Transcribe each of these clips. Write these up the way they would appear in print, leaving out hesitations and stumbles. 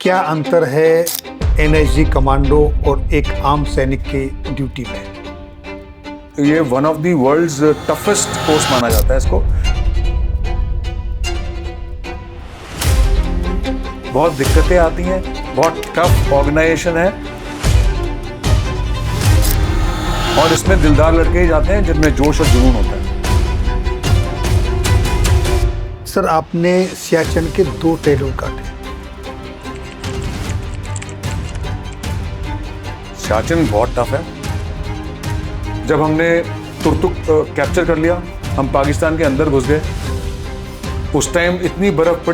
क्या अंतर है एनएसजी कमांडो और एक आम सैनिक के ड्यूटी में? ये one of the world's toughest course माना जाता है इसको। बहुत दिक्कतें आती हैं, बहुत टफ ऑर्गेनाइजेशन है और इसमें दिलदार लड़के ही जाते हैं जिनमें जोश और जुनून होता है। सर, आपने सियाचिन के 2 टैटू काटे। सियाचिन बहुत टफ है। जब हमने तुर्तुक कैप्चर कर लिया, हम पाकिस्तान के अंदर घुस गए। उस टाइम इतनी बर्फ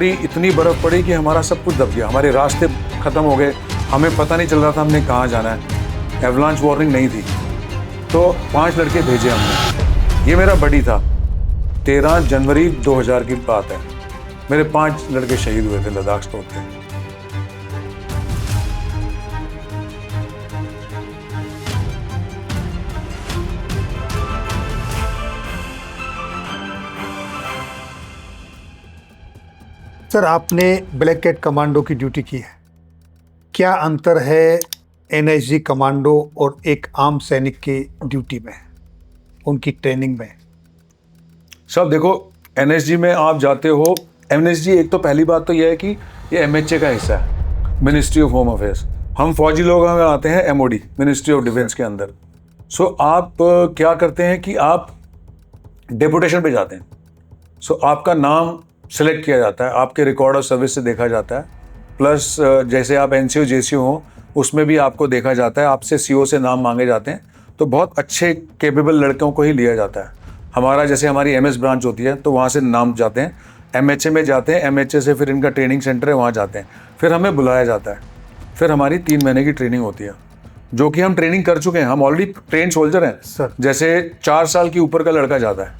पड़ी कि हमारा सब कुछ दब गया, हमारे रास्ते खत्म हो गए, हमें पता नहीं चल रहा था हमने कहाँ जाना है। एवलांच वार्निंग नहीं थी, तो 5 लड़के भेजे हमने। ये मेरा बडी था। 13 जनवरी 2000 की बात है। मेरे 5 लड़के शहीद हुए थे लद्दाख स्टोर पे। सर, आपने ब्लैक कैट कमांडो की ड्यूटी की है। क्या अंतर है एनएसजी कमांडो और एक आम सैनिक के ड्यूटी में, उनकी ट्रेनिंग में? सब देखो, एनएसजी में आप जाते हो। एनएसजी एक तो पहली बात तो यह है कि ये एमएचए का हिस्सा है, मिनिस्ट्री ऑफ होम अफेयर्स। हम फौजी लोग हमें आते हैं एमओडी, मिनिस्ट्री ऑफ डिफेंस के अंदर। सो आप क्या करते हैं कि आप डेपुटेशन पे जाते हैं। सो आपका नाम सेलेक्ट किया जाता है, आपके रिकॉर्ड ऑफ सर्विस से देखा जाता है। प्लस जैसे आप एनसीओ जेसीओ हो, उसमें भी आपको देखा जाता है, आपसे सीओ से नाम मांगे जाते हैं। तो बहुत अच्छे कैपेबल लड़कों को ही लिया जाता है। हमारा जैसे हमारी एमएस ब्रांच होती है तो वहाँ से नाम जाते हैं, एमएचए में जाते हैं, एमएचए से फिर इनका ट्रेनिंग सेंटर है वहाँ जाते हैं, फिर हमें बुलाया जाता है। फिर हमारी 3 महीने की ट्रेनिंग होती है, जो कि हम ट्रेनिंग कर चुके हैं। हम ऑलरेडी ट्रेन सोल्जर हैं सर। जैसे 4 साल के ऊपर का लड़का जाता है,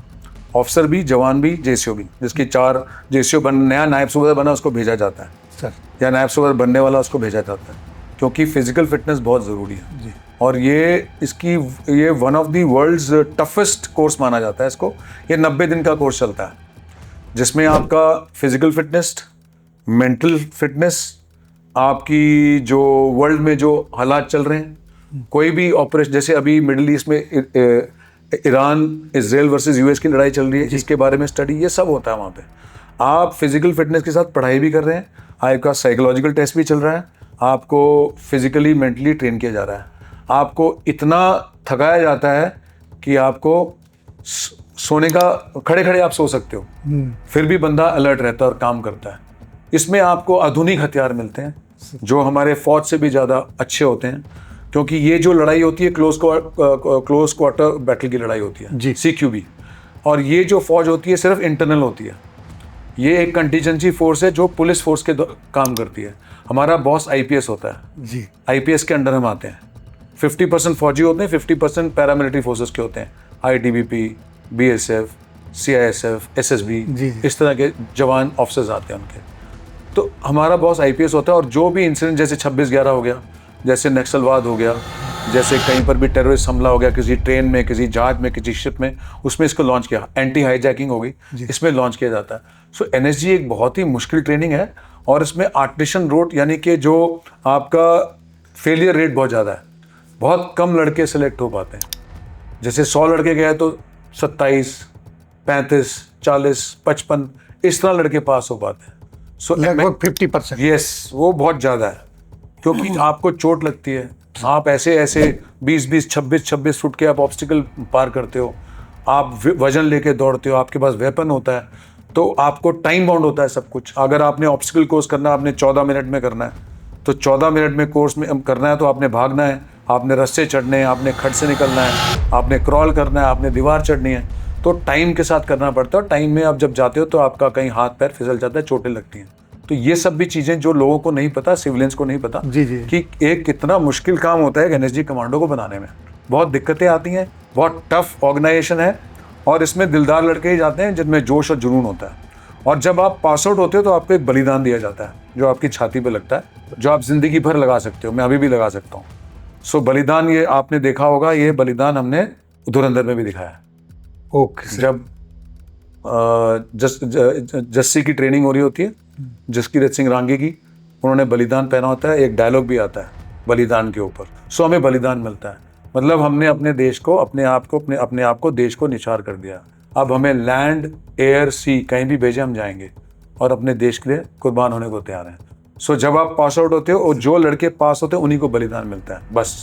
ऑफिसर भी, जवान भी, जेसीओ भी। जिसकी 4 जेसीओ नया नायब सूबेदार बना उसको भेजा जाता है सर, या नायब सूबेदार बनने वाला उसको भेजा जाता है, क्योंकि फिजिकल फिटनेस बहुत ज़रूरी है जी। और ये one of the world's toughest course माना जाता है इसको। ये 90 दिन का कोर्स चलता है, जिसमें आपका फिजिकल फिटनेस, मेंटल फिटनेस, आपकी जो वर्ल्ड में जो हालात चल रहे हैं, कोई भी ऑपरेशन, जैसे अभी मिडिल ईस्ट में ईरान इजराइल वर्सेस यूएस की लड़ाई चल रही है, इसके बारे में स्टडी, ये सब होता है वहाँ पे। आप फिजिकल फिटनेस के साथ पढ़ाई भी कर रहे हैं, आपका साइकोलॉजिकल टेस्ट भी चल रहा है, आपको फिजिकली मेंटली ट्रेन किया जा रहा है। आपको इतना थकाया जाता है कि आपको सोने का, खड़े खड़े आप सो सकते हो, फिर भी बंदा अलर्ट रहता है और काम करता है। इसमें आपको आधुनिक हथियार मिलते हैं जो हमारे फौज से भी ज़्यादा अच्छे होते हैं, क्योंकि ये जो लड़ाई होती है क्लोज क्वार्टर बैटल की लड़ाई होती है जी। CQB। और ये जो फौज होती है सिर्फ इंटरनल होती है। ये एक कंटीजेंसी फोर्स है जो पुलिस फोर्स के काम करती है। हमारा बॉस IPS होता है जी। IPS के अंडर हम आते हैं। 50% फौजी होते हैं, 50% पैरामिलिट्री फोर्सेस के होते हैं। ITBP, BSF, CISF, SSB, जी। इस तरह के जवान ऑफिसर्स आते हैं उनके। तो हमारा बॉस IPS होता है और जो भी इंसिडेंट, जैसे 26/11 हो गया, जैसे नक्सलवाद हो गया, जैसे कहीं पर भी टेररिस्ट हमला हो गया, किसी ट्रेन में, किसी जहाज में, किसी शिप में, उसमें इसको लॉन्च किया। एंटी हाईजैकिंग हो गई, इसमें लॉन्च किया जाता है। सो एनएसजी एक बहुत ही मुश्किल ट्रेनिंग है और इसमें आर्टिशन रोट, यानी कि जो आपका फेलियर रेट बहुत ज़्यादा है। बहुत कम लड़के सेलेक्ट हो पाते हैं। जैसे 100 लड़के गए तो 27, 35, 40, 55 इस तरह लड़के पास हो पाते हैं। सो लगभग 50%। यस, वो बहुत ज़्यादा है, क्योंकि आपको चोट लगती है। आप ऐसे 20-20, 26-26 फुट के आप ऑब्स्टिकल पार करते हो, आप वजन लेके दौड़ते हो, आपके पास वेपन होता है, तो आपको टाइम बाउंड होता है सब कुछ। अगर आपने ऑब्स्टिकल कोर्स करना है, आपने 14 मिनट में करना है, तो 14 मिनट में कोर्स में करना है, तो आपने भागना है, आपने रस्से चढ़ने हैं, आपने खड्ड से निकलना है, आपने क्रॉल करना है, आपने दीवार चढ़नी है। तो टाइम के साथ करना पड़ता है और टाइम में आप जब जाते हो तो आपका कहीं हाथ पैर फिसल जाता है, चोटें लगती हैं। तो ये सब भी चीज़ें जो लोगों को नहीं पता, सिविलियंस को नहीं पता जी जी। कि एक कितना मुश्किल काम होता है एनएसजी कमांडो को बनाने में। बहुत दिक्कतें आती हैं, बहुत टफ ऑर्गेनाइजेशन है और इसमें दिलदार लड़के ही जाते हैं जिनमें जोश और जुनून होता है। और जब आप पास आउट होते हो तो आपको एक बलिदान दिया जाता है जो आपकी छाती पे लगता है, जो आप जिंदगी भर लगा सकते हो। मैं अभी भी लगा सकता हूँ। सो बलिदान, ये आपने देखा होगा, ये बलिदान हमने धुरंधर में भी दिखाया। ओके। जब जस्सी की ट्रेनिंग हो रही होती है, जसकीरत सिंह रांगे की, उन्होंने बलिदान पहना होता है, एक डायलॉग भी आता है बलिदान के ऊपर, सो हमें बलिदान मिलता है। मतलब हमने अपने देश को, अपने आप को देश को निछावर कर दिया। अब हमें लैंड, एयर, सी कहीं भी भेजे हम जाएंगे और अपने देश के लिए कुर्बान होने को तैयार हैं। सो जब आप पास आउट होते हो और जो लड़के पास होते हैं उन्हीं को बलिदान मिलता है बस।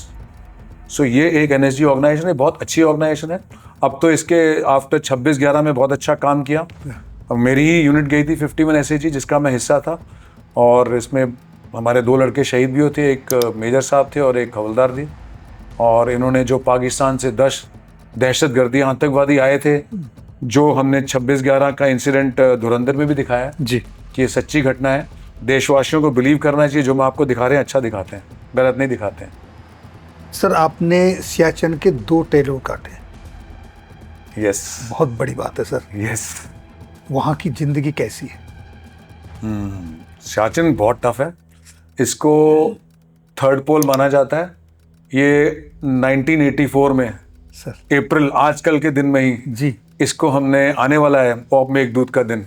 सो ये एक एनएसजी ऑर्गेनाइजेशन है, बहुत अच्छी ऑर्गेनाइजेशन है। अब तो इसके आफ्टर 26/11 में बहुत अच्छा काम किया। अब मेरी ही यूनिट गई थी 51 एसएजी जिसका मैं हिस्सा था, और इसमें हमारे 2 लड़के शहीद भी होते, एक मेजर साहब थे और एक हवलदार थी। और इन्होंने जो पाकिस्तान से 10 दहशतगर्दी आतंकवादी आए थे, जो हमने 26/11 का इंसिडेंट धुरंधर में भी दिखाया है जी, कि ये सच्ची घटना है। देशवासियों को बिलीव करना चाहिए, जो हम आपको दिखा रहे हैं अच्छा दिखाते हैं, गलत नहीं दिखाते हैं। सर आपने सियाचिन के 2 टेरर काटे, यस बहुत बड़ी बात है सर। यस। वहाँ की जिंदगी कैसी है? सियाचिन बहुत टफ है। इसको 3rd पोल माना जाता है। ये 1984 में सर अप्रैल, आजकल के दिन में ही जी, इसको हमने, आने वाला है पॉप मेघदूत का दिन।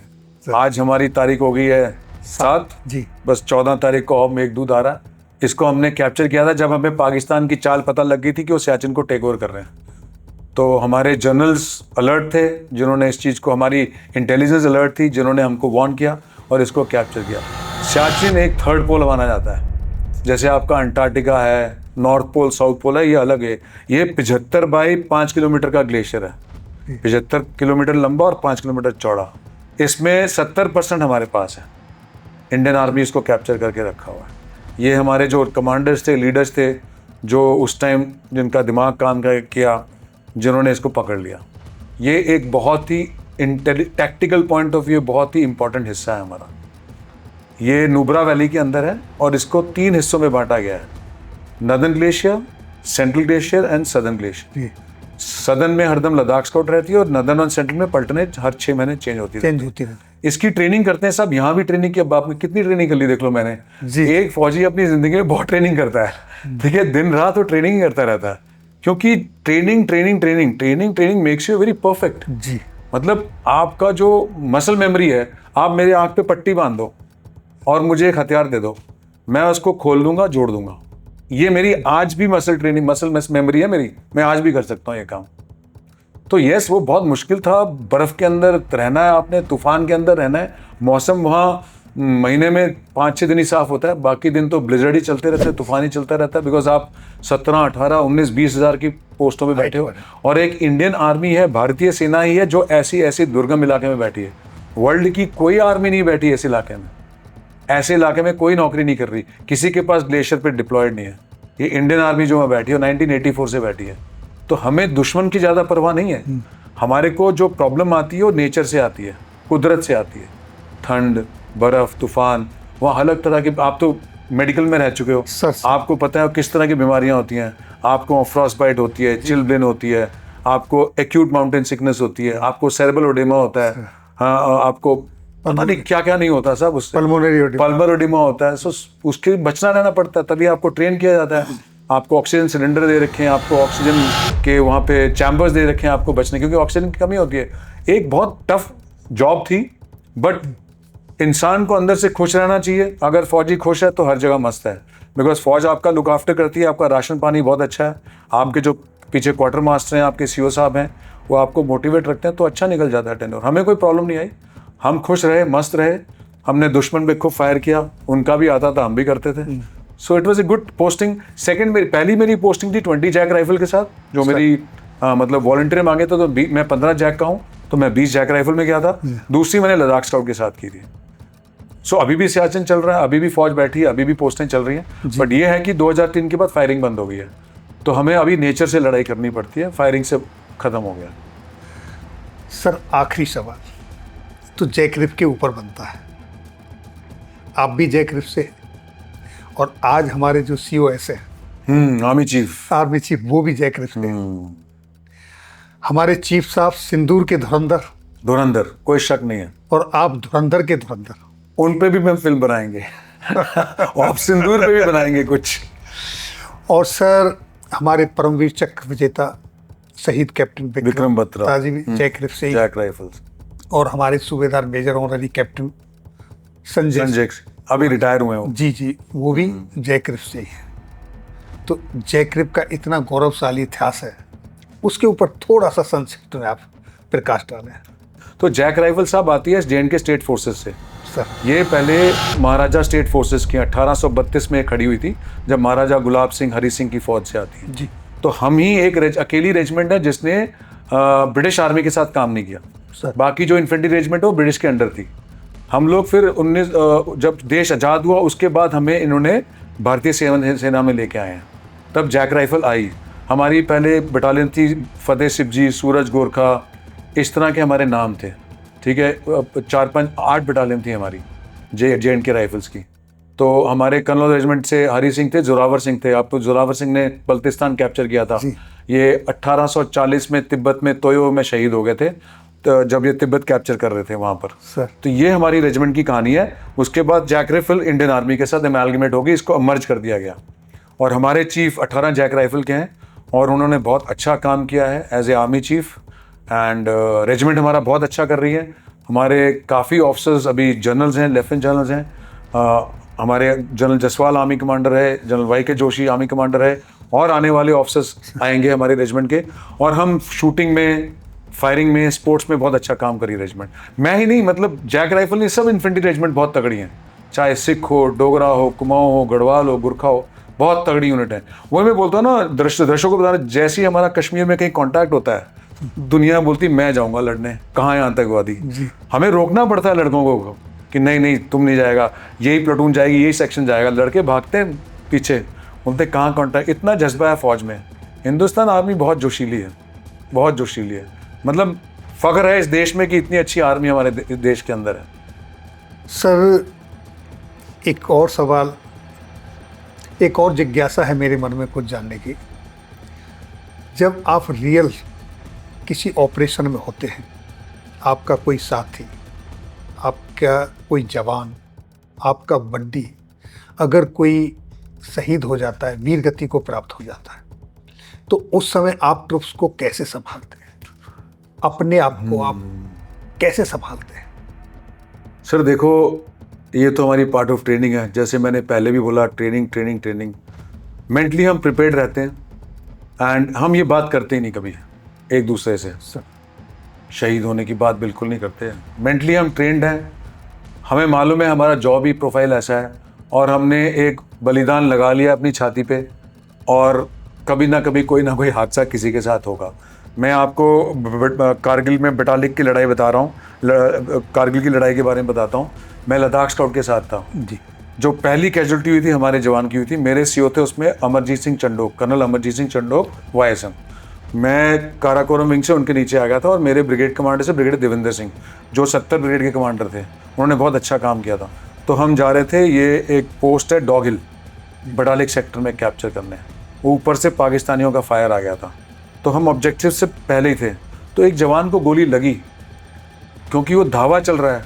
आज हमारी तारीख हो गई है 7 जी, बस 14 तारीख को ऑफ मेघदूत आ रहा है। इसको हमने कैप्चर किया था जब हमें पाकिस्तान की चाल पता लग गई थी कि वो सियाचिन को टेक ओवर कर रहे हैं। तो हमारे जनरल्स अलर्ट थे जिन्होंने इस चीज़ को, हमारी इंटेलिजेंस अलर्ट थी जिन्होंने हमको वार्न किया और इसको कैप्चर किया। सियाचिन एक 3rd पोल माना जाता है। जैसे आपका अंटार्कटिका है, नॉर्थ पोल, साउथ पोल है, ये अलग है। ये 75 बाई 5 किलोमीटर का ग्लेशियर है, 75 किलोमीटर लंबा और 5 किलोमीटर चौड़ा। इसमें 70% हमारे पास है। इंडियन आर्मी इसको कैप्चर करके रखा हुआ है। ये हमारे जो कमांडर्स थे, लीडर्स थे, जो उस टाइम जिनका दिमाग काम किया, जिन्होंने इसको पकड़ लिया। ये एक बहुत ही टैक्टिकल पॉइंट ऑफ व्यू बहुत ही इंपॉर्टेंट हिस्सा है हमारा। ये नुब्रा वैली के अंदर है और इसको 3 हिस्सों में बांटा गया है, northern glacier, central glacier and southern glacier. Southern में हरदम लद्दाख स्काउट रहती है और नदर्न और सेंट्रल में पलटने हर 6 महीने चेंज होती है। इसकी ट्रेनिंग करते हैं सब। यहाँ भी ट्रेनिंग की, अब आपने कितनी ट्रेनिंग कर ली देख लो मैंने जी। एक फौजी अपनी जिंदगी में बहुत ट्रेनिंग करता है, ठीक है, दिन रात वो ट्रेनिंग ही करता रहता है, क्योंकि training makes you very perfect. जी, मतलब आपका जो मसल मेमोरी है, आप मेरे आंख पे पट्टी बांध दो और मुझे एक हथियार दे दो, मैं उसको खोल दूंगा, जोड़ दूंगा। ये मेरी आज भी मसल मेमोरी है मेरी, मैं आज भी कर सकता हूँ ये काम। तो यस, वो बहुत मुश्किल था। बर्फ़ के अंदर रहना है आपने, तूफान के अंदर रहना है। मौसम वहाँ महीने में 5-6 दिन ही साफ़ होता है, बाकी दिन तो ब्लिजर्ड ही चलते रहते हैं, तूफान ही चलता रहता है, बिकॉज आप 17, 18, 19, 20 हज़ार की पोस्टों में बैठे हो। और एक इंडियन आर्मी है, भारतीय सेना ही है जो ऐसी दुर्गम इलाके में बैठी है। वर्ल्ड की कोई आर्मी नहीं बैठी ऐसे इलाके में, ऐसे इलाके में कोई नौकरी नहीं कर रही, किसी के पास ग्लेशियर पे डिप्लॉयड नहीं है। ये इंडियन आर्मी जो बैठी है 1984 से बैठी है। तो हमें दुश्मन की ज़्यादा परवाह नहीं है। हमारे को जो प्रॉब्लम आती है वो नेचर से आती है, कुदरत से आती है। ठंड, बर्फ़, तूफान, वहाँ अलग तरह के, आप तो मेडिकल में रह चुके हो, आपको पता है किस तरह की बीमारियाँ होती हैं। आपको फ्रॉस्ट बाइट होती है, चिलब्लेन होती है, आपको एक्यूट माउंटेन सिकनेस होती है, आपको सेरेब्रल ओडेमा होता है, हाँ, आपको पता नहीं क्या क्या नहीं होता सब, उससे पल्मोनरी ओडेमा होता है। सो उसके बचना रहना पड़ता है, तभी आपको ट्रेन किया जाता है। आपको ऑक्सीजन सिलेंडर दे रखे हैं, आपको ऑक्सीजन के वहाँ पे चैम्बर्स दे रखे हैं आपको बचने, क्योंकि ऑक्सीजन की कमी होती है। एक बहुत टफ जॉब थी, बट इंसान को अंदर से खुश रहना चाहिए। अगर फौजी खुश है तो हर जगह मस्त है, बिकॉज फौज आपका लुक आफ्टर करती है, आपका राशन पानी बहुत अच्छा है, आपके जो पीछे क्वार्टर मास्टर हैं, आपके सीओ साहब हैं, वो आपको मोटिवेट रखते हैं, तो अच्छा निकल जाता है टेन्योर। हमें कोई प्रॉब्लम नहीं आई, हम खुश रहे, मस्त रहे। हमने दुश्मन पे खूब फायर किया, उनका भी आता था, हम भी करते थे। So it was a good posting. पहली मेरी पोस्टिंग थी 20 जैक राइफल के साथ, जो मेरी मतलब वॉलंटियर मांगे थे, तो मैं 15 जैक का हूँ, तो मैं 20 जैक राइफल में गया था। दूसरी मैंने लद्दाख स्काउट के साथ की थी। सो अभी भी सियाचिन चल रहा है, अभी भी फौज बैठी है, अभी भी पोस्टें चल रही हैं। बट ये है कि 2003 के बाद फायरिंग बंद हो गई है, तो हमें अभी नेचर से लड़ाई करनी पड़ती है, फायरिंग से ख़त्म हो गया। सर आखिरी सवाल तो जैकरिफ के ऊपर बनता है, आप भी जैकरिफ से, और आज हमारे जो COS है आर्मी चीफ, वो भी जैकरिफ से। हमारे चीफ साहब सिंदूर के धुरंधर, कोई शक नहीं है, और आप धुरंधर के धुरंधर। उन पे भी हम फिल्म बनाएंगे और सिंदूर पे भी बनाएंगे कुछ। और सर हमारे परमवीर चक्र विजेता शहीद कैप्टन विक्रम बत्रा जी भी जैकरिफ से, जैक राइफल्स। और हमारे सूबेदार मेजर ऑनररी कैप्टन संजय, अभी रिटायर हुए हैं वो। जी जी, वो भी जयकृप से ही है। तो जयकृप का इतना गौरवशाली इतिहास है, उसके ऊपर थोड़ा सा संक्षिप्त में आप प्रकाश डालें। तो जैक राइफल साहब आती है जे.एंड.के स्टेट फोर्सेस से। सर ये पहले महाराजा स्टेट फोर्सेस की 1832 में खड़ी हुई थी, जब महाराजा गुलाब सिंह हरी सिंह की फौज से आती है। जी तो हम ही एक अकेली रेजिमेंट है जिसने ब्रिटिश आर्मी के साथ काम नहीं किया। सर। बाकी जो इन्फेंट्री रेजिमेंट है वो ब्रिटिश के अंडर थी। हम लोग फिर 19 जब देश आज़ाद हुआ उसके बाद हमें इन्होंने भारतीय सेना में लेके आए हैं, तब जैक राइफल आई। हमारी पहले बटालियन थी फतेह सिपजी, सूरज गोरखा, इस तरह के हमारे नाम थे। ठीक है, 4-5-8 बटालियन थी हमारी जे.एंड.के राइफल्स की। तो हमारे कन्नौज रेजिमेंट से हरी सिंह थे, जोरावर सिंह थे। आपको जोरावर सिंह ने बल्तिस्तान कैप्चर किया था। ये 1840 में तिब्बत में तोयो में शहीद हो गए थे, तो जब ये तिब्बत कैप्चर कर रहे थे वहाँ पर। सर। तो ये हमारी रेजिमेंट की कहानी है। उसके बाद जैक राइफल इंडियन आर्मी के साथ अमेलगमेट हो गई, इसको मर्ज कर दिया गया। और हमारे चीफ 18 जैक राइफल के हैं और उन्होंने बहुत अच्छा काम किया है as a army chief. And regiment हमारा बहुत अच्छा कर रही है। हमारे काफ़ी ऑफिसर्स अभी जनरल्स हैं, लेफ्टिनेंट जनरल्स हैं। हमारे जनरल जसवाल आर्मी कमांडर है, जनरल वाई.के. जोशी आर्मी कमांडर है, और आने वाले ऑफिसर्स आएंगे हमारे रेजिमेंट के। और हम शूटिंग में, फायरिंग में, स्पोर्ट्स में बहुत अच्छा काम करी रेजिमेंट। मैं ही नहीं, मतलब जैक राइफल ने सब इन्फेंट्री रेजिमेंट बहुत तगड़ी हैं, चाहे सिख हो, डोगरा हो, कुमाऊँ हो, गढ़वाल हो, गुरखा हो, बहुत तगड़ी यूनिट है। वही मैं बोलता हूँ ना, दर्शकों को बताना, जैसे ही हमारा कश्मीर में कहीं कॉन्टैक्ट होता है, दुनिया बोलती मैं जाऊँगा लड़ने, कहाँ है आतंकवादी। हमें रोकना पड़ता है लड़कों को कि नहीं नहीं तुम नहीं जाएगा, यही प्लाटून जाएगी, यही सेक्शन जाएगा। लड़के भागते हैं पीछे, बोलते कहाँ कॉन्टैक्ट। इतना जज्बा है फौज में। हिंदुस्तान आर्मी बहुत जोशीली है, बहुत जोशीली है। मतलब फख्र है इस देश में कि इतनी अच्छी आर्मी हमारे देश के अंदर है। सर, एक और सवाल, एक और जिज्ञासा है मेरे मन में कुछ जानने की। जब आप रियल किसी ऑपरेशन में होते हैं, आपका कोई साथी, आपका कोई जवान, आपका बड्डी अगर कोई शहीद हो जाता है, वीर गति को प्राप्त हो जाता है, तो उस समय आप ट्रुप्स को कैसे संभालते हैं? अपने आप को आप कैसे संभालते हैं? सर देखो, ये तो हमारी पार्ट ऑफ ट्रेनिंग है। जैसे मैंने पहले भी बोला, ट्रेनिंग ट्रेनिंग ट्रेनिंग। मेंटली हम प्रिपेयर्ड रहते हैं एंड हम ये बात करते ही नहीं कभी एक दूसरे से। शहीद होने की बात बिल्कुल नहीं करते हैं। मेंटली हम ट्रेंड हैं, हमें मालूम है हमारा जॉब ही प्रोफाइल ऐसा है, और हमने एक बलिदान लगा लिया अपनी छाती पे, और कभी ना कभी कोई ना कोई हादसा किसी के साथ होगा। मैं आपको कारगिल में बटालिक की लड़ाई बता रहा हूँ, कारगिल की लड़ाई के बारे में बताता हूँ। मैं लद्दाख स्काउट के साथ था जी। जो पहली कैजुअल्टी हुई थी हमारे जवान की हुई थी। मेरे सीओ थे उसमें अमरजीत सिंह चंडोक, कर्नल अमरजीत सिंह चंडोक YSM। मैं काराकोरम विंग से उनके नीचे आ गया था, और मेरे ब्रिगेड कमांडर से ब्रिगेड देवेंद्र सिंह, जो 70 ब्रिगेड के कमांडर थे, उन्होंने बहुत अच्छा काम किया था। तो हम जा रहे थे, ये एक पोस्ट है डॉग हिल, बटालिक सेक्टर में कैप्चर करने। ऊपर से पाकिस्तानियों का फायर आ गया था, तो हम ऑब्जेक्टिव से पहले ही थे। तो एक जवान को गोली लगी, क्योंकि वो धावा चल रहा है,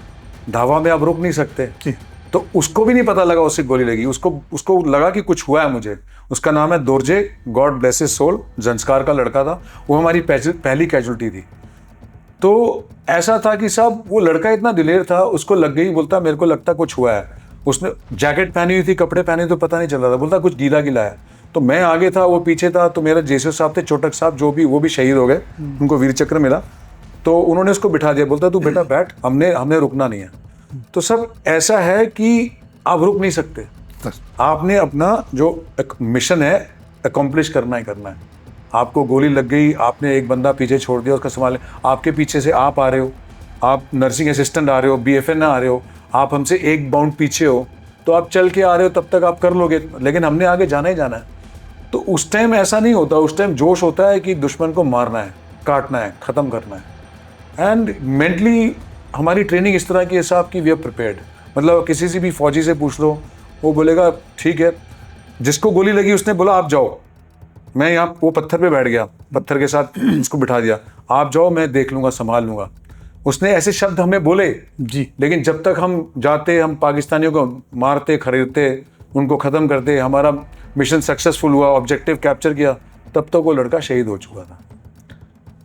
धावा में आप रुक नहीं सकते, तो उसको भी नहीं पता लगा उससे गोली लगी। उसको लगा कि कुछ हुआ है मुझे। उसका नाम है Dorje, God bless his soul, Zanskar का लड़का था वो, हमारी पहली कैजुअल्टी थी। तो ऐसा था कि साहब वो लड़का इतना दिलेर था, उसको लग गई, बोलता मेरे को लगता कुछ हुआ है। उसने जैकेट पहनी हुई थी, कपड़े पहने तो पता नहीं चल रहा था, बोलता कुछ गीला गीला है। तो मैं आगे था, वो पीछे था। तो मेरा जेसर साहब थे, चोटक साहब, जो भी, वो भी शहीद हो गए, उनको वीर चक्र मिला। तो उन्होंने उसको बिठा दिया, बोलता तू बेटा बैठ, हमने रुकना नहीं है। तो सब ऐसा है कि आप रुक नहीं सकते, आपने अपना जो एक मिशन है अकम्प्लिश करना ही करना है। आपको गोली लग गई, आपने एक बंदा पीछे छोड़ दिया, उसका संभाल, आपके पीछे से आप आ रहे हो, आप नर्सिंग असिस्टेंट आ रहे हो, BFN आ रहे हो, आप हमसे एक बाउंड पीछे हो, तो आप चल के आ रहे हो, तब तक आप कर लोगे, लेकिन हमने आगे जाना ही जाना है। तो उस टाइम ऐसा नहीं होता, उस टाइम जोश होता है कि दुश्मन को मारना है, काटना है, ख़त्म करना है। एंड मेंटली हमारी ट्रेनिंग इस तरह की है साहब कि वी आर प्रिपेयर्ड। मतलब किसी से भी फौजी से पूछ लो, वो बोलेगा ठीक है। जिसको गोली लगी उसने बोला आप जाओ, मैं यहाँ, वो पत्थर पे बैठ गया, पत्थर के साथ उसको बिठा दिया, आप जाओ मैं देख लूँगा, संभाल लूँगा। उसने ऐसे शब्द हमें बोले जी, लेकिन जब तक हम जाते, हम पाकिस्तानियों को मारते, खरीदते, उनको ख़त्म करते, हमारा मिशन सक्सेसफुल हुआ, ऑब्जेक्टिव कैप्चर किया, तब तक वो लड़का शहीद हो चुका था।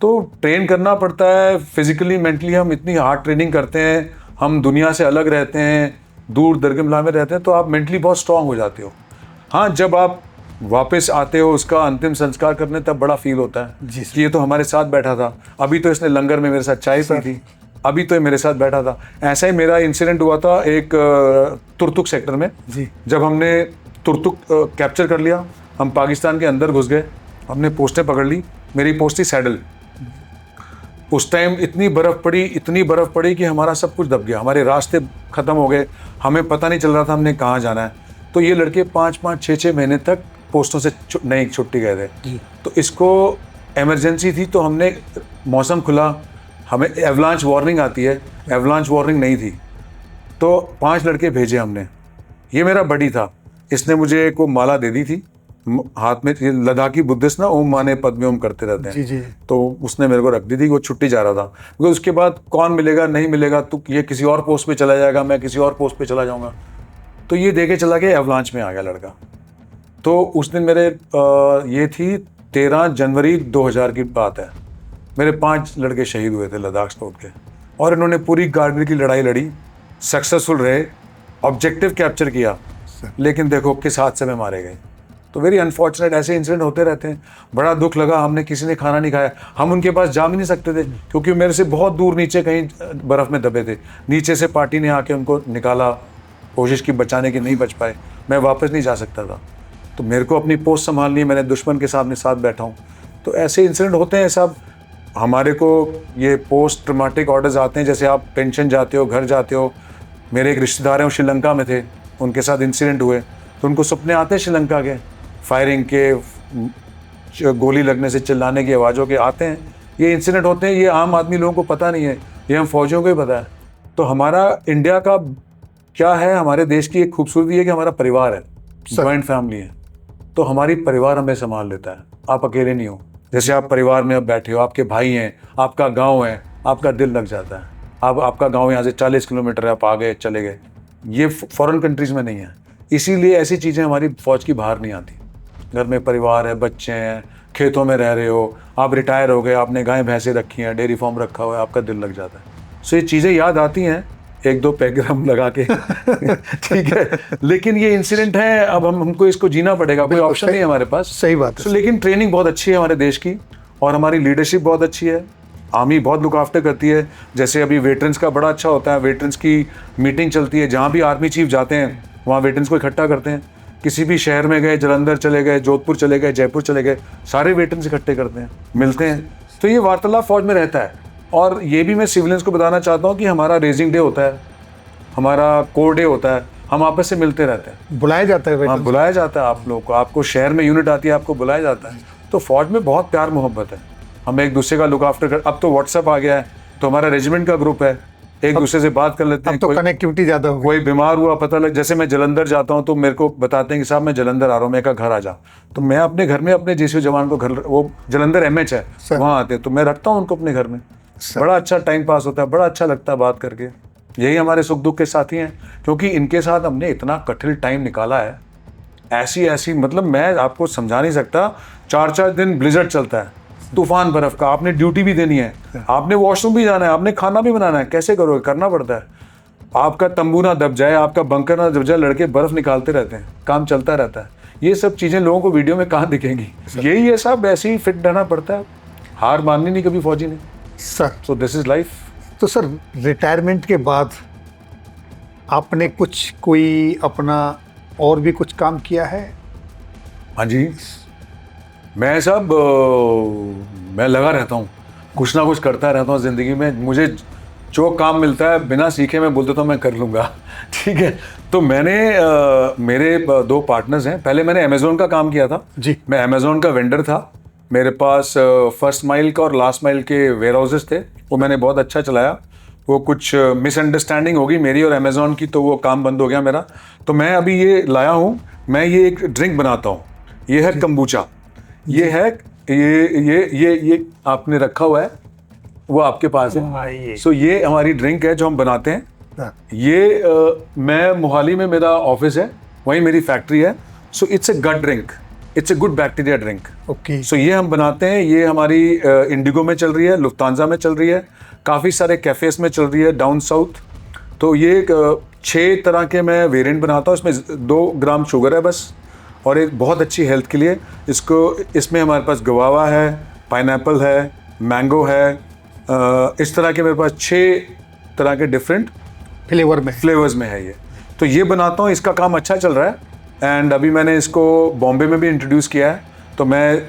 तो ट्रेन करना पड़ता है फिजिकली, मेंटली। हम इतनी हार्ड ट्रेनिंग करते हैं, हम दुनिया से अलग रहते हैं, दूर दरगम इलाके में रहते हैं तो आप मेंटली बहुत स्ट्रांग हो जाते हो। हाँ, जब आप वापस आते हो उसका अंतिम संस्कार करने, तब बड़ा फील होता है जी कि ये तो हमारे साथ बैठा था, अभी तो इसने लंगर में मेरे साथ चाय पी थी, अभी तो ये मेरे साथ बैठा था। ऐसा ही मेरा इंसिडेंट हुआ था एक तुर्तुक सेक्टर में जी। जब हमने तुर्तुक कैप्चर कर लिया, हम पाकिस्तान के अंदर घुस गए, हमने पोस्टें पकड़ ली। मेरी पोस्ट थी सैडल। उस टाइम इतनी बर्फ़ पड़ी कि हमारा सब कुछ दब गया, हमारे रास्ते ख़त्म हो गए, हमें पता नहीं चल रहा था हमने कहाँ जाना है। तो ये लड़के 5-5, 6-6 महीने तक पोस्टों से नहीं छुट्टी गए थे। तो इसको इमरजेंसी थी, तो हमने, मौसम खुला, हमें एवलांच वार्निंग आती है, एवलांच वार्निंग नहीं थी, तो 5 लड़के भेजे हमने। ये मेरा बडी था, इसने मुझे एक माला दे दी थी हाथ में, ये लद्दाखी बुद्धिस्ट ना ओम माने पद्मे ओम करते रहते हैं। जी जी। तो उसने मेरे को रख दी थी, वो छुट्टी जा रहा था, क्योंकि उसके बाद कौन मिलेगा नहीं मिलेगा, तो ये किसी और पोस्ट पे चला जाएगा, मैं किसी और पोस्ट पे चला जाऊंगा। तो ये देके चला गया, एवलांच में आ गया लड़का। तो उस दिन मेरे ये थी 13 जनवरी 2000 की बात है, मेरे 5 लड़के शहीद हुए थे लद्दाख स्पोर्ट के, और इन्होंने पूरी कारगिल की लड़ाई लड़ी, सक्सेसफुल रहे, ऑब्जेक्टिव कैप्चर किया, लेकिन देखो किस हादसे में मारे गए। तो वेरी अनफॉर्चुनेट, ऐसे इंसिडेंट होते रहते हैं। बड़ा दुख लगा, हमने किसी ने खाना नहीं खाया, हम उनके पास जा भी नहीं सकते थे क्योंकि मेरे से बहुत दूर नीचे कहीं बर्फ़ में दबे थे। नीचे से पार्टी ने आके उनको निकाला, कोशिश की बचाने की, नहीं बच पाए, मैं वापस नहीं जा सकता था। तो मेरे को अपनी पोस्ट संभालनी है, मैंने दुश्मन के साथ बैठा हूँ। तो ऐसे इंसिडेंट होते हैं सब। हमारे को ये पोस्ट ट्रॉमेटिक ऑर्डर्स आते हैं, जैसे आप पेंशन जाते हो, घर जाते हो। मेरे एक रिश्तेदार हैं, वो श्रीलंका में थे, उनके साथ इंसिडेंट हुए, तो उनको सपने आते हैं श्रीलंका के, फायरिंग के, गोली लगने से चिल्लाने की आवाज़ों के आते हैं। ये इंसिडेंट होते हैं, ये आम आदमी लोगों को पता नहीं है, ये हम फौजियों को ही पता है। तो हमारा इंडिया का क्या है, हमारे देश की एक खूबसूरती है कि हमारा परिवार है, जॉइंट फैमिली है, तो हमारी परिवार हमें संभाल लेता है। आप अकेले नहीं हो, जैसे आप परिवार में अब बैठे हो, आपके भाई हैं, आपका गांव है, आपका दिल लग जाता है। आपका गांव यहाँ से 40 किलोमीटर है, आप आ गए, चले गए। ये फॉरेन कंट्रीज़ में नहीं है, इसीलिए ऐसी चीज़ें हमारी फ़ौज की बाहर नहीं आती। घर में परिवार है, बच्चे हैं, खेतों में रह रहे हो, आप रिटायर हो गए, आपने गाय भैंसें रखी हैं, डेयरी फार्म रखा हुआ है, आपका दिल लग जाता है। सो ये चीज़ें याद आती हैं, 1-2 पैग्राम लगा के ठीक है, लेकिन ये इंसिडेंट है, अब हमको इसको जीना पड़ेगा, कोई ऑप्शन नहीं है हमारे पास। सही बात है। लेकिन ट्रेनिंग बहुत अच्छी है हमारे देश की, और हमारी लीडरशिप बहुत अच्छी है, आर्मी बहुत लुक आफ्टर करती है। जैसे अभी वेटरन्स का बड़ा अच्छा होता है, वेटरन्स की मीटिंग चलती है, जहाँ भी आर्मी चीफ जाते हैं वहाँ वेटरन्स को इकट्ठा करते हैं। किसी भी शहर में गए, जलंधर चले गए, जोधपुर चले गए, जयपुर चले गए, सारे वेटरन्स इकट्ठे करते हैं, मिलते हैं। तो ये वार्तालाप फौज में रहता है। और ये भी मैं सिविलियंस को बताना चाहता हूँ कि हमारा रेजिंग डे होता है, हमारा कोर डे होता है, हम आपस से मिलते रहते हैं, बुलाया जाता है। हाँ, बुलाया जाता है आप लोगों को, आपको शहर में यूनिट आती है, आपको बुलाया जाता है। तो फौज में बहुत प्यार मोहब्बत है, हम एक दूसरे का लुक आफ्टर कर। अब तो व्हाट्सएप आ गया है, तो हमारा रेजिमेंट का ग्रुप है, एक दूसरे से बात कर लेते हैं। अब तो कनेक्टिविटी ज़्यादा हो गई। कोई बीमार हुआ पता लग, जैसे मैं जलंधर जाता हूँ तो मेरे को बताते हैं कि साहब मैं जलंधर आ रहा हूँ, मैं घर आ जा, तो मैं अपने घर में अपने जेसीओ जवान को घर, वो जलंधर MH है, वहाँ आते हैं, तो मैं रखता हूँ उनको अपने घर में। बड़ा अच्छा टाइम पास होता है, बड़ा अच्छा लगता है बात करके। यही हमारे सुख दुख के साथी हैं, क्योंकि इनके साथ हमने इतना कठिन टाइम निकाला है। ऐसी मतलब मैं आपको समझा नहीं सकता, 4-4 दिन ब्लिजर्ड चलता है, तूफान बर्फ का, आपने ड्यूटी भी देनी है, आपने वॉशरूम भी जाना है, आपने खाना भी बनाना है, कैसे करोगे, करना पड़ता है। आपका तंबू ना दब जाए, आपका बंकर ना दब जाए, लड़के बर्फ निकालते रहते हैं, काम चलता रहता है। ये सब चीज़ें लोगों को वीडियो में कहाँ दिखेंगी, यही है सब, ऐसे ही फिट रहना पड़ता है, हार माननी नहीं कभी फौजी ने sir. So this is life. तो सर, रिटायरमेंट के बाद आपने कोई अपना और भी कुछ काम किया है? हाँ जी, मैं मैं लगा रहता हूँ, कुछ ना कुछ करता रहता हूँ ज़िंदगी में। मुझे जो काम मिलता है बिना सीखे मैं बोल देता हूँ मैं कर लूँगा, ठीक है। तो मैंने मेरे 2 पार्टनर्स हैं। पहले मैंने अमेज़ॉन का काम किया था जी। मैं अमेज़ॉन का वेंडर था। मेरे पास फर्स्ट माइल का और लास्ट माइल के वेयर हाउसेस थे, वो मैंने बहुत अच्छा चलाया। वो कुछ मिसअंडरस्टैंडिंग होगी मेरी और अमेज़ॉन की, तो वो काम बंद हो गया मेरा। तो मैं अभी ये लाया हूँ, मैं ये एक ड्रिंक बनाता हूँ, ये है कंबूचा। ये है ये आपने रखा हुआ है, वो आपके पास है। सो ये हमारी ड्रिंक है जो हम बनाते हैं। ये मैं मोहाली में मेरा ऑफिस है, वहीं मेरी फैक्ट्री है। So it's a gut drink, it's a good bacteria drink. Okay. So ये हम बनाते हैं, ये हमारी इंडिगो में चल रही है, लुफ्तांजा में चल रही है, काफ़ी सारे कैफ़ेज़ में चल रही है, डाउन साउथ। तो ये 6 तरह के मैं वेरिएंट बनाता हूँ। इसमें 2 ग्राम शुगर है बस, और एक बहुत अच्छी हेल्थ के लिए इसमें हमारे पास गवावा है, पाइनएप्पल है, मैंगो है, इस तरह के मेरे पास 6 तरह के डिफरेंट फ्लेवर्स में है ये। तो ये बनाता हूँ, इसका काम अच्छा चल रहा है। एंड अभी मैंने इसको बॉम्बे में भी इंट्रोड्यूस किया है, तो मैं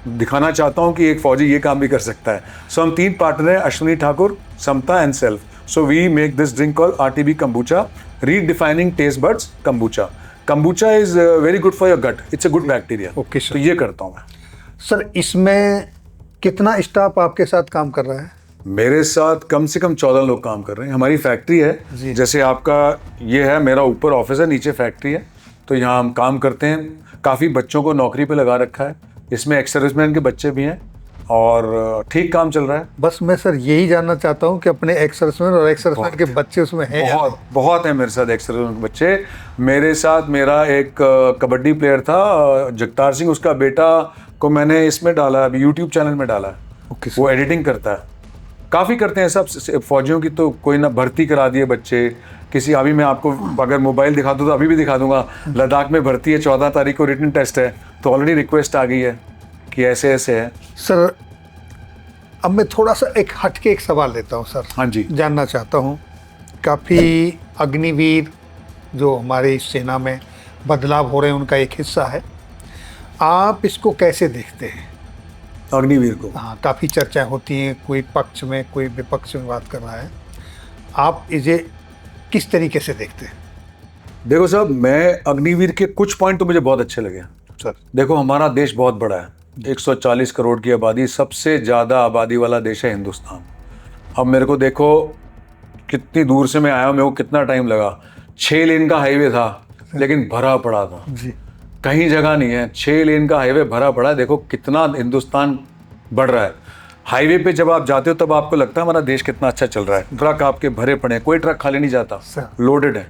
दिखाना चाहता हूँ कि एक फौजी ये काम भी कर सकता है। सो हम 3 पार्टनर हैं, Ashwini Thakur, Samta and self. So we make this drink called RTB kombucha, redefining taste buds kombucha. Kombucha is very good for your gut. It's a good bacteria. Okay, sir. तो ये करता हूँ मैं। सर इसमें कितना स्टाफ आपके साथ काम कर रहा है? मेरे साथ कम से कम 14 लोग काम कर रहे हैं। हमारी फैक्ट्री है, जैसे आपका ये है, मेरा ऊपर ऑफिस है, नीचे फैक्ट्री है। तो यहाँ हम काम करते हैं। काफ़ी बच्चों को नौकरी पे लगा रखा है, इसमें एक्स सर्विसमैन के बच्चे भी हैं, और ठीक काम चल रहा है। बस मैं सर यही जानना चाहता हूँ कि अपने एक्स सर्विसमैन और एक्स सर्विसमैन के बच्चे उसमें हैं? बहुत हैं मेरे साथ एक्स सर्विसमैन के बच्चे। मेरे साथ मेरा एक कबड्डी प्लेयर था, जगतार सिंह, उसका बेटा को मैंने इसमें डाला, अभी यूट्यूब चैनल में डाला है। वो एडिटिंग करता है, काफ़ी करते हैं सब। फौजियों की तो कोई ना भर्ती करा दिए बच्चे किसी। अभी मैं आपको अगर मोबाइल दिखा दूँ तो अभी भी दिखा दूंगा, लद्दाख में भर्ती है, 14 तारीख को रिटन टेस्ट है, तो ऑलरेडी रिक्वेस्ट आ गई है कि ऐसे ऐसे है। सर अब मैं थोड़ा सा एक हटके एक सवाल लेता हूँ सर। हाँ जी। जानना चाहता हूँ, काफ़ी अग्निवीर जो हमारी सेना में बदलाव हो रहे हैं उनका एक हिस्सा है, आप इसको कैसे देखते हैं? अग्निवीर को हाँ, काफ़ी चर्चा होती हैं, कोई पक्ष में कोई विपक्ष में बात कर रहा है, आप इसे किस तरीके से देखते हैं? देखो साहब, मैं अग्निवीर के कुछ पॉइंट तो मुझे बहुत अच्छे लगे सर। देखो, हमारा देश बहुत बड़ा है, 140 करोड़ की आबादी, सबसे ज़्यादा आबादी वाला देश है हिंदुस्तान। अब मेरे को देखो कितनी दूर से मैं आया हूँ, मेरे को कितना टाइम लगा। 6 लेन का हाईवे था लेकिन भरा पड़ा था जी। कहीं जगह नहीं है, 6 लेन का हाईवे भरा पड़ा है। देखो कितना हिंदुस्तान बढ़ रहा है। हाईवे पे जब आप जाते हो तब आपको लगता है हमारा देश कितना अच्छा चल रहा है। ट्रक आपके भरे पड़े हैं, कोई ट्रक खाली नहीं जाता, लोडेड है।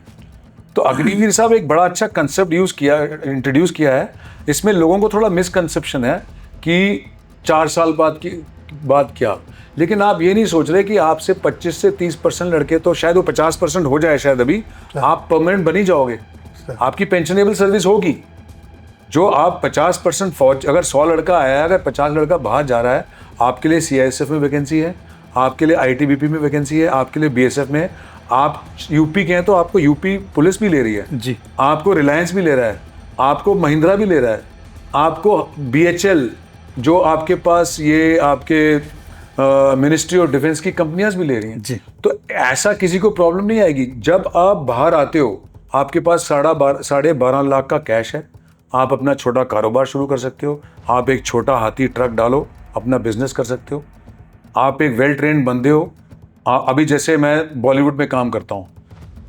तो अग्निवीर साहब एक बड़ा अच्छा कंसेप्ट इंट्रोड्यूस किया है। इसमें लोगों को थोड़ा मिसकंसेप्शन है कि 4 साल बाद क्या, लेकिन आप ये नहीं सोच रहे कि आपसे 25 से 30% लड़के, तो शायद वो 50% हो जाए, शायद अभी आप परमानेंट बनी जाओगे, आपकी पेंशनेबल सर्विस होगी। जो आप 50% फौज, अगर 100 लड़का आया है, अगर 50 लड़का बाहर जा रहा है, आपके लिए CISF में वैकेंसी है, आपके लिए ITBP में वैकेंसी है, आपके लिए BSF में। आप यूपी के हैं तो आपको यूपी पुलिस भी ले रही है जी, आपको रिलायंस भी ले रहा है, आपको महिंद्रा भी ले रहा है, आपको BHL, जो आपके पास ये आपके मिनिस्ट्री ऑफ डिफेंस की कंपनियां भी ले रही हैं जी। तो ऐसा किसी को प्रॉब्लम नहीं आएगी। जब आप बाहर आते हो, आपके पास 12.5 लाख का कैश है, आप अपना छोटा कारोबार शुरू कर सकते हो, आप एक छोटा हाथी ट्रक डालो, अपना बिजनेस कर सकते हो, आप एक वेल ट्रेंड बंदे हो। अभी जैसे मैं बॉलीवुड में काम करता हूँ,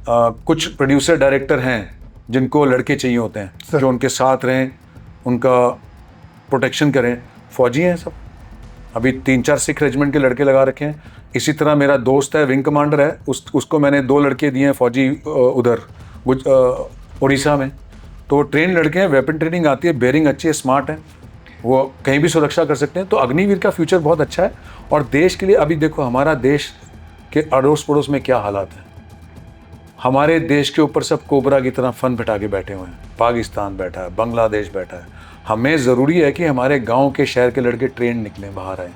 कुछ प्रोड्यूसर डायरेक्टर हैं जिनको लड़के चाहिए होते हैं जो उनके साथ रहें, उनका प्रोटेक्शन करें, फौजी हैं सब। अभी 3-4 सिख रेजिमेंट के लड़के लगा रखे हैं। इसी तरह मेरा दोस्त है, विंग कमांडर है, उसको मैंने 2 लड़के दिए हैं फौजी उधर उड़ीसा में। तो ट्रेन लड़के हैं, वेपन ट्रेनिंग आती है, बेयरिंग अच्छी है, स्मार्ट है, वो कहीं भी सुरक्षा कर सकते हैं। तो अग्निवीर का फ्यूचर बहुत अच्छा है। और देश के लिए अभी देखो हमारा देश के अड़ोस पड़ोस में क्या हालात है। हमारे देश के ऊपर सब कोबरा की तरह फन बिठा के बैठे हुए हैं, पाकिस्तान बैठा है, बांग्लादेश बैठा है। हमें ज़रूरी है कि हमारे गांव के शहर के लड़के ट्रेन निकलें, बाहर आए।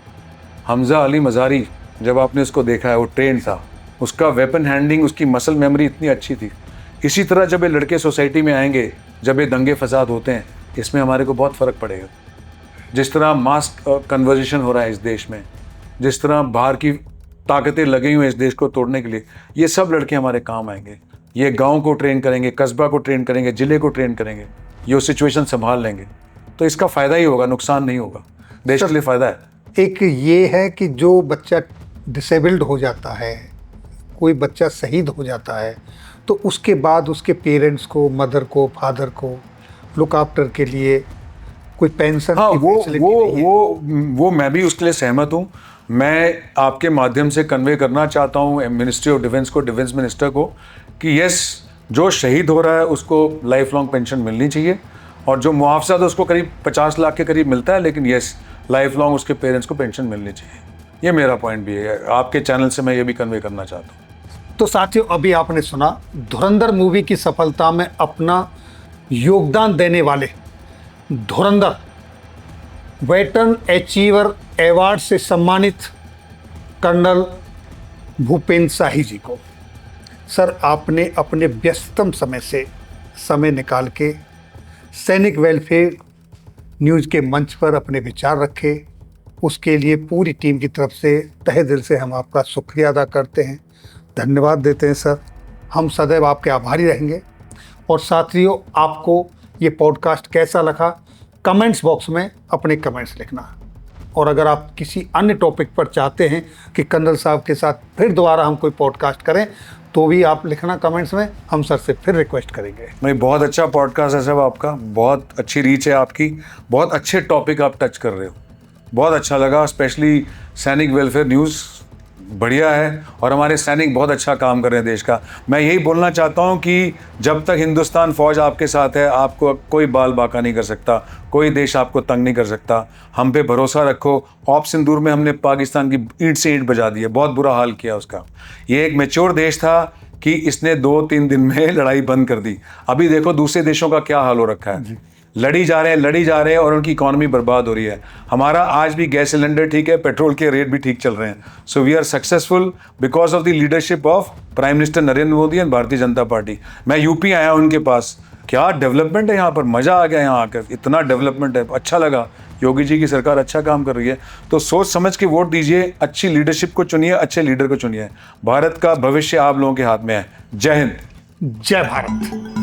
हमजा अली मज़ारी, जब आपने उसको देखा है, वो ट्रेन था, उसका वेपन हैंडलिंग, उसकी मसल मेमोरी इतनी अच्छी थी। इसी तरह जब ये लड़के सोसाइटी में आएंगे, जब ये दंगे फसाद होते हैं, इसमें हमारे को बहुत फ़र्क पड़ेगा। जिस तरह मास कन्वर्जेशन हो रहा है इस देश में, जिस तरह बाहर की ताकतें लगी हुई हैं इस देश को तोड़ने के लिए, ये सब लड़के हमारे काम आएंगे। ये गांव को ट्रेन करेंगे, कस्बा को ट्रेन करेंगे, ज़िले को ट्रेन करेंगे, ये सिचुएशन संभाल लेंगे। तो इसका फ़ायदा ही होगा, नुकसान नहीं होगा, देश के लिए फ़ायदा है। एक ये है कि जो बच्चा डिसेबल्ड हो जाता है, कोई बच्चा शहीद हो जाता है, तो उसके बाद उसके पेरेंट्स को, मदर को, फादर को लुक आफ्टर के लिए कोई पेंशन? हाँ, वो मैं भी उसके लिए सहमत हूँ। मैं आपके माध्यम से कन्वे करना चाहता हूँ मिनिस्ट्री ऑफ डिफेंस को, डिफेंस मिनिस्टर को, कि यस, जो शहीद हो रहा है उसको लाइफ लॉन्ग पेंशन मिलनी चाहिए, और जो मुआवजा तो उसको करीब 50 लाख के करीब मिलता है, लेकिन यस, लाइफ लॉन्ग उसके पेरेंट्स को पेंशन मिलनी चाहिए। ये मेरा पॉइंट भी है, आपके चैनल से मैं ये भी कन्वे करना चाहता हूँ। तो साथियों, अभी आपने सुना धुरंधर मूवी की सफलता में अपना योगदान देने वाले धुरंधर वेटरन अचीवर अवार्ड से सम्मानित कर्नल भूपेंद्र शाही जी को। सर, आपने अपने व्यस्ततम समय से समय निकाल के सैनिक वेलफेयर न्यूज़ के मंच पर अपने विचार रखे, उसके लिए पूरी टीम की तरफ से तहे दिल से हम आपका शुक्रिया अदा करते हैं, धन्यवाद देते हैं सर। हम सदैव आपके आभारी रहेंगे। और साथियों, आपको ये पॉडकास्ट कैसा लगा, कमेंट्स बॉक्स में अपने कमेंट्स लिखना। और अगर आप किसी अन्य टॉपिक पर चाहते हैं कि कर्नल साहब के साथ फिर दोबारा हम कोई पॉडकास्ट करें, तो भी आप लिखना कमेंट्स में, हम सर से फिर रिक्वेस्ट करेंगे। नहीं, बहुत अच्छा पॉडकास्ट है सब आपका, बहुत अच्छी रीच है आपकी, बहुत अच्छे टॉपिक आप टच कर रहे हो, बहुत अच्छा लगा। स्पेशली सैनिक वेलफेयर न्यूज़ बढ़िया है और हमारे सैनिक बहुत अच्छा काम कर रहे हैं देश का। मैं यही बोलना चाहता हूं कि जब तक हिंदुस्तान फौज आपके साथ है, आपको कोई बाल बाका नहीं कर सकता, कोई देश आपको तंग नहीं कर सकता। हम पे भरोसा रखो। ऑप सिंदूर में हमने पाकिस्तान की ईंट से ईंट बजा दी है, बहुत बुरा हाल किया उसका। ये एक मैच्योर देश था कि इसने 2-3 दिन में लड़ाई बंद कर दी। अभी देखो दूसरे देशों का क्या हाल हो रखा है, लड़ी जा रहे हैं और उनकी इकॉनमी बर्बाद हो रही है। हमारा आज भी गैस सिलेंडर ठीक है, पेट्रोल के रेट भी ठीक चल रहे हैं। So we are successful because of the leadership of prime minister Narendra Modi and Bharatiya Janata party. मैं यूपी आया उनके पास, क्या डेवलपमेंट है यहाँ पर, मज़ा आ गया यहाँ आकर, इतना डेवलपमेंट है, अच्छा लगा। योगी जी की सरकार अच्छा काम कर रही है। तो सोच समझ के वोट दीजिए, अच्छी लीडरशिप को चुनिए, अच्छे लीडर को चुनिए। भारत का भविष्य आप लोगों के हाथ में है। जय हिंद, जय भारत।